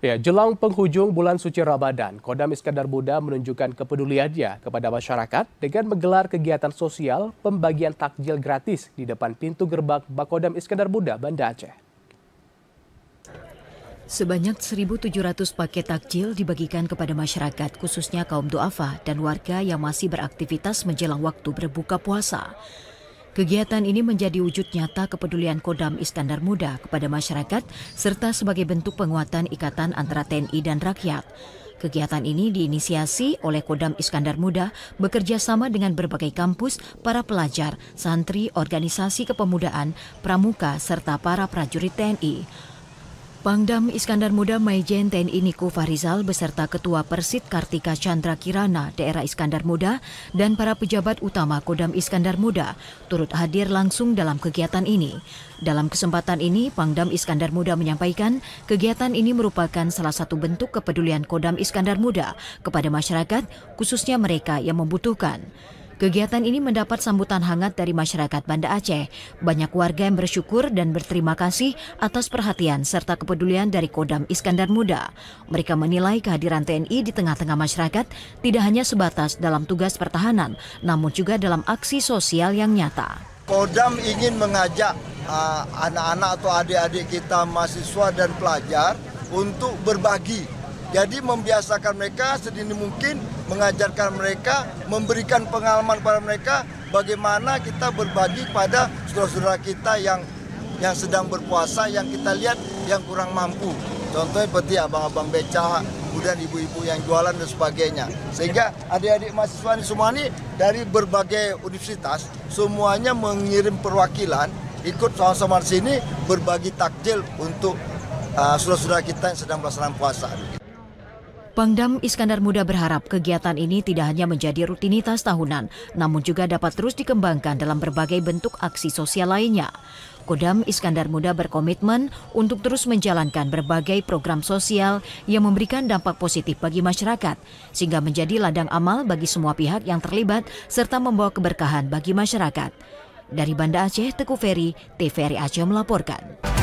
Ya, jelang penghujung bulan suci Ramadan, Kodam Iskandar Muda menunjukkan kepeduliannya kepada masyarakat dengan menggelar kegiatan sosial pembagian takjil gratis di depan pintu gerbang Bakodam Iskandar Muda, Banda Aceh. Sebanyak 1.700 paket takjil dibagikan kepada masyarakat, khususnya kaum duafa dan warga yang masih beraktivitas menjelang waktu berbuka puasa. Kegiatan ini menjadi wujud nyata kepedulian Kodam Iskandar Muda kepada masyarakat serta sebagai bentuk penguatan ikatan antara TNI dan rakyat. Kegiatan ini diinisiasi oleh Kodam Iskandar Muda bekerja sama dengan berbagai kampus, para pelajar, santri, organisasi kepemudaan, pramuka, serta para prajurit TNI. Pangdam Iskandar Muda Maijen TNI Niko Fahrizal beserta Ketua Persit Kartika Chandra Kirana daerah Iskandar Muda dan para pejabat utama Kodam Iskandar Muda turut hadir langsung dalam kegiatan ini. Dalam kesempatan ini, Pangdam Iskandar Muda menyampaikan kegiatan ini merupakan salah satu bentuk kepedulian Kodam Iskandar Muda kepada masyarakat, khususnya mereka yang membutuhkan. Kegiatan ini mendapat sambutan hangat dari masyarakat Banda Aceh. Banyak warga yang bersyukur dan berterima kasih atas perhatian serta kepedulian dari Kodam Iskandar Muda. Mereka menilai kehadiran TNI di tengah-tengah masyarakat tidak hanya sebatas dalam tugas pertahanan, namun juga dalam aksi sosial yang nyata. Kodam ingin mengajak anak-anak atau adik-adik kita mahasiswa dan pelajar untuk berbagi. Jadi membiasakan mereka sedini mungkin, mengajarkan mereka, memberikan pengalaman pada mereka bagaimana kita berbagi pada saudara-saudara kita yang sedang berpuasa, yang kita lihat yang kurang mampu. Contohnya seperti abang-abang beca, kemudian ibu-ibu yang jualan dan sebagainya. Sehingga adik-adik mahasiswa ini semua ini dari berbagai universitas, semuanya mengirim perwakilan ikut sama-sama di sini berbagi takjil untuk saudara-saudara kita yang sedang melaksanakan puasa. Pangdam Iskandar Muda berharap kegiatan ini tidak hanya menjadi rutinitas tahunan, namun juga dapat terus dikembangkan dalam berbagai bentuk aksi sosial lainnya. Kodam Iskandar Muda berkomitmen untuk terus menjalankan berbagai program sosial yang memberikan dampak positif bagi masyarakat, sehingga menjadi ladang amal bagi semua pihak yang terlibat serta membawa keberkahan bagi masyarakat. Dari Banda Aceh, Teguh Ferry, TVRI Aceh melaporkan.